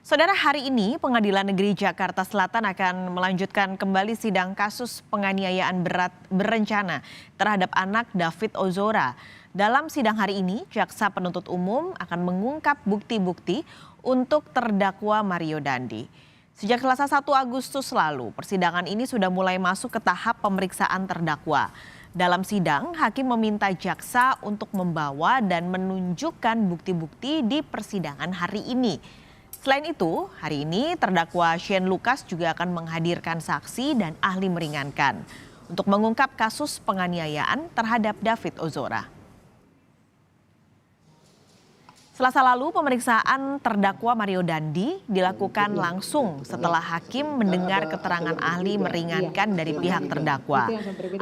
Saudara, hari ini Pengadilan Negeri Jakarta Selatan akan melanjutkan kembali sidang kasus penganiayaan berat berencana terhadap anak David Ozora. Dalam sidang hari ini, Jaksa Penuntut Umum akan mengungkap bukti-bukti untuk terdakwa Mario Dandi. Sejak Selasa 1 Agustus lalu, persidangan ini sudah mulai masuk ke tahap pemeriksaan terdakwa. Dalam sidang, hakim meminta jaksa untuk membawa dan menunjukkan bukti-bukti di persidangan hari ini. Selain itu, hari ini terdakwa Shane Lucas juga akan menghadirkan saksi dan ahli meringankan untuk mengungkap kasus penganiayaan terhadap David Ozora. Selasa lalu, pemeriksaan terdakwa Mario Dandi dilakukan langsung setelah hakim mendengar keterangan ahli meringankan dari pihak terdakwa.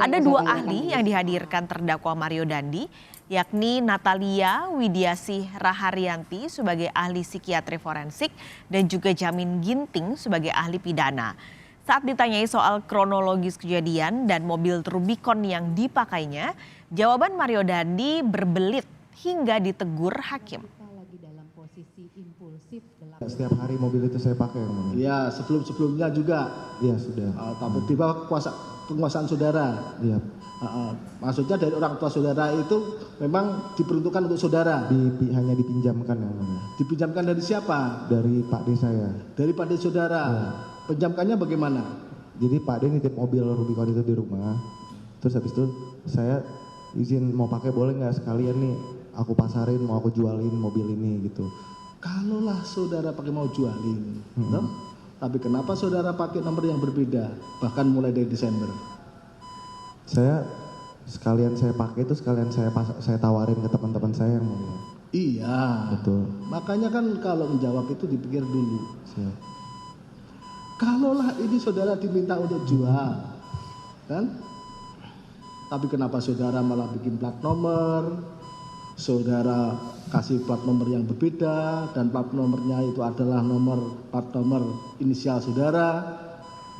Ada dua ahli yang dihadirkan terdakwa Mario Dandi, yakni Natalia Widiasih Raharyanti sebagai ahli psikiatri forensik dan juga Jamin Ginting sebagai ahli pidana. Saat ditanyai soal kronologis kejadian dan mobil Rubicon yang dipakainya, jawaban Mario Dandi berbelit hingga ditegur hakim. Setiap hari mobil itu saya pakai, yang mulia. Ya, sebelumnya juga. Iya, sudah. Tapi di bawah penguasaan saudara. Iya. Maksudnya dari orang tua saudara itu memang diperuntukkan untuk saudara. Hanya dipinjamkan, yang mulia. Dipinjamkan dari siapa? Dari Pak D saya. Dari Pak D saudara. Ya. Pinjamkannya bagaimana? Jadi Pak D nitip mobil Rubicon itu di rumah. Terus habis itu saya izin mau pakai boleh nggak, sekalian nih aku pasarin, mau aku jualin mobil ini gitu. Kalaulah saudara pakai mau jualin, toh? Tapi kenapa saudara pakai nomor yang berbeda, bahkan mulai dari Desember? Saya sekalian saya pakai itu sekalian saya tawarin ke teman-teman saya, yang mulia. Iya. Betul. Makanya kan kalau menjawab itu dipikir dulu. Siap. Kalaulah ini saudara diminta untuk jual, kan? Tapi kenapa saudara malah bikin plat nomor? Saudara kasih plat nomor yang berbeda dan plat nomornya itu adalah plat nomor inisial saudara.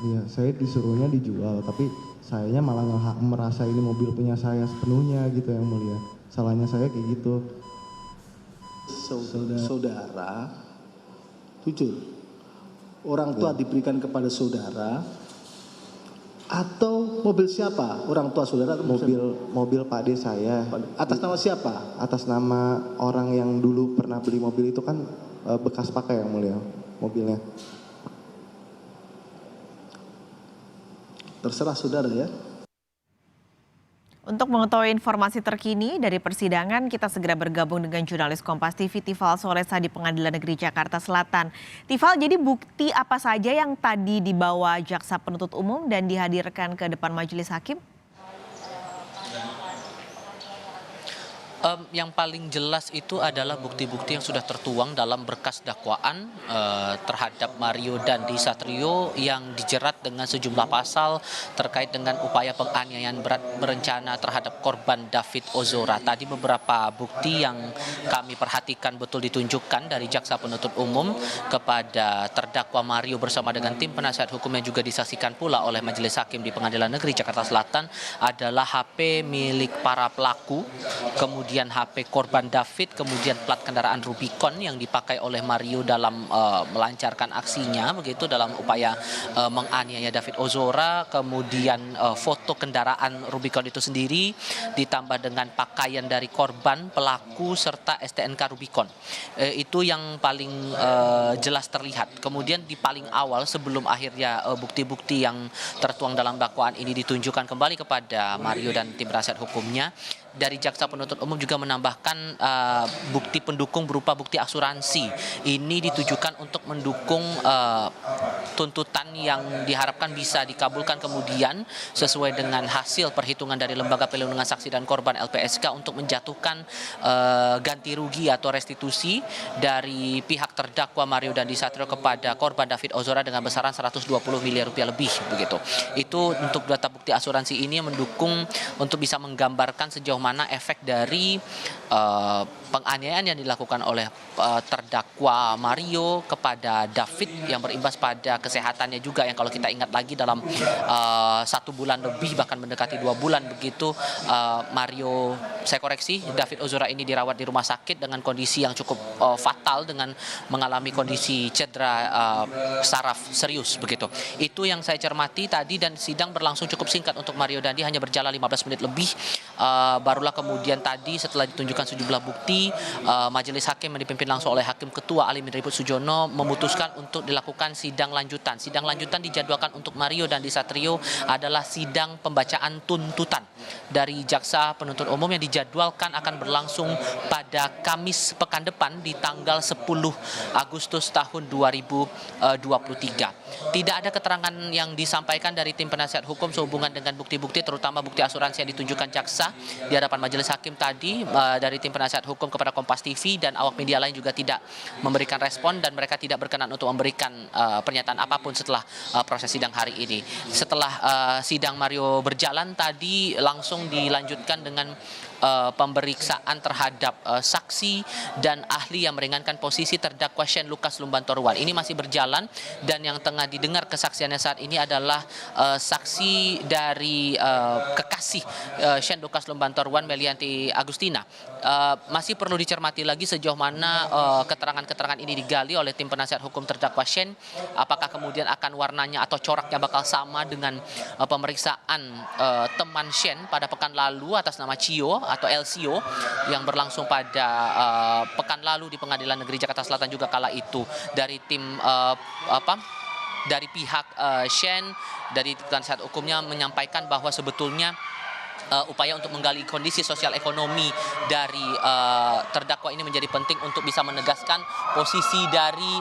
Iya, saya disuruhnya dijual, tapi sayanya malah merasa ini mobil punya saya sepenuhnya gitu, yang mulia. Salahnya saya kayak gitu. Saudara, jujur, orang tua diberikan kepada saudara atau mobil siapa? Orang tua saudara atau mobil Pak D saya. Atas nama siapa? Atas nama orang yang dulu pernah beli mobil itu, kan bekas pakai, yang mulia, mobilnya. Terserah saudara ya. Untuk mengetahui informasi terkini dari persidangan, kita segera bergabung dengan jurnalis Kompas TV Tifal Solesa di Pengadilan Negeri Jakarta Selatan. Tifal, jadi bukti apa saja yang tadi dibawa Jaksa Penuntut Umum dan dihadirkan ke depan majelis hakim? Yang paling jelas itu adalah bukti-bukti yang sudah tertuang dalam berkas dakwaan terhadap Mario Dandi Satrio yang dijerat dengan sejumlah pasal terkait dengan upaya penganiayaan berat berencana terhadap korban David Ozora. Tadi beberapa bukti yang kami perhatikan betul ditunjukkan dari Jaksa Penuntut Umum kepada terdakwa Mario bersama dengan tim penasihat hukum yang juga disaksikan pula oleh Majelis Hakim di Pengadilan Negeri Jakarta Selatan adalah HP milik para pelaku, kemudian HP korban David, kemudian plat kendaraan Rubicon yang dipakai oleh Mario dalam melancarkan aksinya, begitu dalam upaya menganiaya David Ozora, kemudian foto kendaraan Rubicon itu sendiri ditambah dengan pakaian dari korban, pelaku, serta STNK Rubicon. Itu yang paling jelas terlihat. Kemudian di paling awal sebelum akhirnya bukti-bukti yang tertuang dalam dakwaan ini ditunjukkan kembali kepada Mario dan tim penasihat hukumnya, dari Jaksa Penuntut Umum juga menambahkan bukti pendukung berupa bukti asuransi. Ini ditujukan untuk mendukung tuntutan yang diharapkan bisa dikabulkan kemudian sesuai dengan hasil perhitungan dari Lembaga Pelindungan Saksi dan Korban LPSK untuk menjatuhkan ganti rugi atau restitusi dari pihak terdakwa Mario Dandi Satrio kepada korban David Ozora dengan besaran 120 miliar rupiah lebih, begitu. Itu untuk data bukti asuransi ini mendukung untuk bisa menggambarkan sejauh mana efek dari penganiayaan yang dilakukan oleh terdakwa Mario kepada David yang berimbas pada kesehatannya juga yang kalau kita ingat lagi dalam 1 bulan lebih bahkan mendekati 2 bulan begitu Mario, saya koreksi, David Ozora ini dirawat di rumah sakit dengan kondisi yang cukup fatal dengan mengalami kondisi cedera saraf serius begitu. Itu yang saya cermati tadi dan sidang berlangsung cukup singkat untuk Mario Dandi, hanya berjalan 15 menit lebih. Barulah kemudian tadi setelah ditunjukkan sejumlah bukti, majelis hakim yang dipimpin langsung oleh Hakim Ketua Ali Minribut Sujono memutuskan untuk dilakukan sidang lanjutan. Sidang lanjutan dijadwalkan untuk Mario Dandi Satrio adalah sidang pembacaan tuntutan dari jaksa penuntut umum yang dijadwalkan akan berlangsung pada Kamis pekan depan di tanggal 10 Agustus tahun 2023. Tidak ada keterangan yang disampaikan dari tim penasihat hukum sehubungan dengan bukti-bukti, terutama bukti asuransi yang ditunjukkan jaksa di hadapan majelis hakim tadi. Dari tim penasihat hukum kepada Kompas TV dan awak media lain juga tidak memberikan respon dan mereka tidak berkenan untuk memberikan pernyataan apapun setelah proses sidang hari ini. Setelah sidang Mario berjalan tadi langsung dilanjutkan dengan pemeriksaan terhadap saksi dan ahli yang meringankan posisi terdakwa Shane Lucas Lumbantorwan. Ini masih berjalan dan yang tengah didengar kesaksiannya saat ini adalah saksi dari kekasih Shane Lucas Lumbantorwan, Melianti Agustina. Masih perlu dicermati lagi sejauh mana keterangan-keterangan ini digali oleh tim penasihat hukum terdakwa Shane. Apakah kemudian akan warnanya atau coraknya bakal sama dengan pemeriksaan teman Shane pada pekan lalu atas nama Cio atau LCO yang berlangsung pada pekan lalu di Pengadilan Negeri Jakarta Selatan juga kala itu. Dari tim dari pihak Shane, dari penasihat hukumnya menyampaikan bahwa sebetulnya upaya untuk menggali kondisi sosial ekonomi dari terdakwa ini menjadi penting untuk bisa menegaskan posisi dari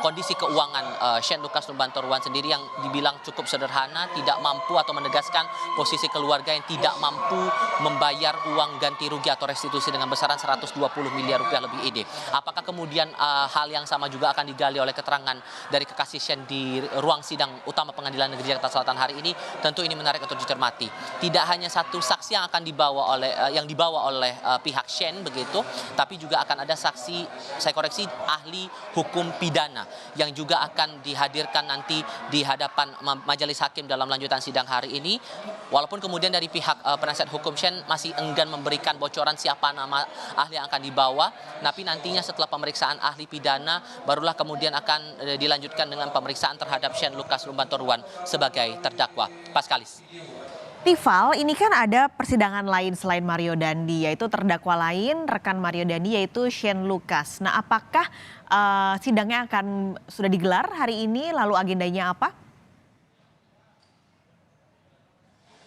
kondisi keuangan Shane Lucas Lumbantorwan sendiri yang dibilang cukup sederhana, tidak mampu atau menegaskan posisi keluarga yang tidak mampu membayar uang ganti rugi atau restitusi dengan besaran 120 miliar rupiah lebih ini. Apakah kemudian hal yang sama juga akan digali oleh keterangan dari kekasih Shane di ruang sidang utama Pengadilan Negeri Jakarta Selatan hari ini? Tentu ini menarik untuk dicermati. Tidak hanya satu saksi yang akan dibawa oleh pihak Shane begitu, tapi juga akan ada saksi, saya koreksi, ahli hukum pidana yang juga akan dihadirkan nanti di hadapan majelis hakim dalam lanjutan sidang hari ini. Walaupun kemudian dari pihak penasihat hukum Shane masih enggan memberikan bocoran siapa nama ahli yang akan dibawa, tapi nantinya setelah pemeriksaan ahli pidana barulah kemudian akan dilanjutkan dengan pemeriksaan terhadap Shane Lucas Lumbantorwan sebagai terdakwa. Paskalis. Tifal, ini kan ada persidangan lain selain Mario Dandi, yaitu terdakwa lain rekan Mario Dandi yaitu Shane Lucas. Nah, apakah sidangnya akan sudah digelar hari ini? Lalu agendanya apa?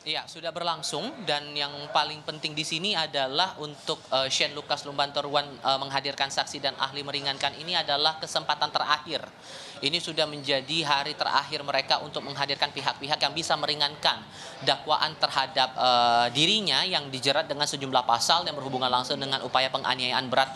Ya, sudah berlangsung dan yang paling penting di sini adalah untuk Shane Lucas Lumbantorwan menghadirkan saksi dan ahli meringankan ini adalah kesempatan terakhir. Ini sudah menjadi hari terakhir mereka untuk menghadirkan pihak-pihak yang bisa meringankan dakwaan terhadap dirinya yang dijerat dengan sejumlah pasal yang berhubungan langsung dengan upaya penganiayaan berat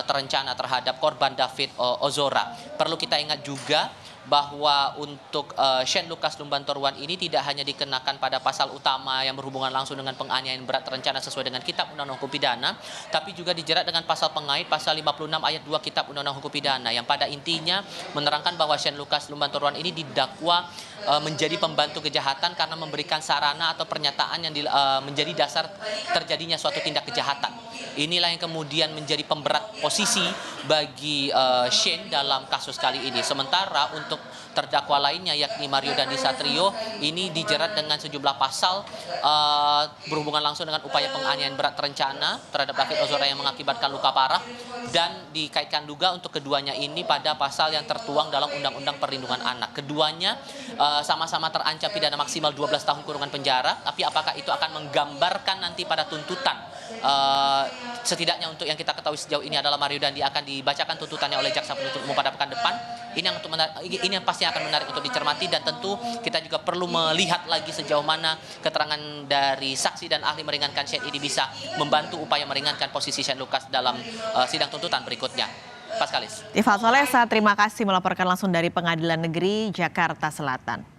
terencana terhadap korban David Ozora. Perlu kita ingat juga bahwa untuk Shane Lucas Lumbantorwan ini tidak hanya dikenakan pada pasal utama yang berhubungan langsung dengan penganiayaan berat terencana sesuai dengan Kitab Undang-Undang Hukum Pidana, tapi juga dijerat dengan pasal pengait pasal 56 ayat 2 Kitab Undang-Undang Hukum Pidana yang pada intinya menerangkan bahwa Shane Lucas Lumbantorwan ini didakwa menjadi pembantu kejahatan karena memberikan sarana atau pernyataan yang menjadi dasar terjadinya suatu tindak kejahatan. Inilah yang kemudian menjadi pemberat posisi bagi Shane dalam kasus kali ini. Sementara untuk terdakwa lainnya yakni Mario Dandi Satrio ini dijerat dengan sejumlah pasal berhubungan langsung dengan upaya penganiayaan berat terencana terhadap David Ozora yang mengakibatkan luka parah dan dikaitkan juga untuk keduanya ini pada pasal yang tertuang dalam Undang-Undang Perlindungan Anak. Keduanya sama-sama terancam pidana maksimal 12 tahun kurungan penjara, tapi apakah itu akan menggambarkan nanti pada tuntutan? Setidaknya untuk yang kita ketahui sejauh ini adalah Mario Dandi akan dibacakan tuntutannya oleh jaksa penuntut umum pada pekan depan. Ini yang pasti akan menarik untuk dicermati dan tentu kita juga perlu melihat lagi sejauh mana keterangan dari saksi dan ahli meringankan Shane ini bisa membantu upaya meringankan posisi Shane Lucas dalam sidang tuntutan berikutnya. Paskalis. Tifal Solesa, terima kasih melaporkan langsung dari Pengadilan Negeri Jakarta Selatan.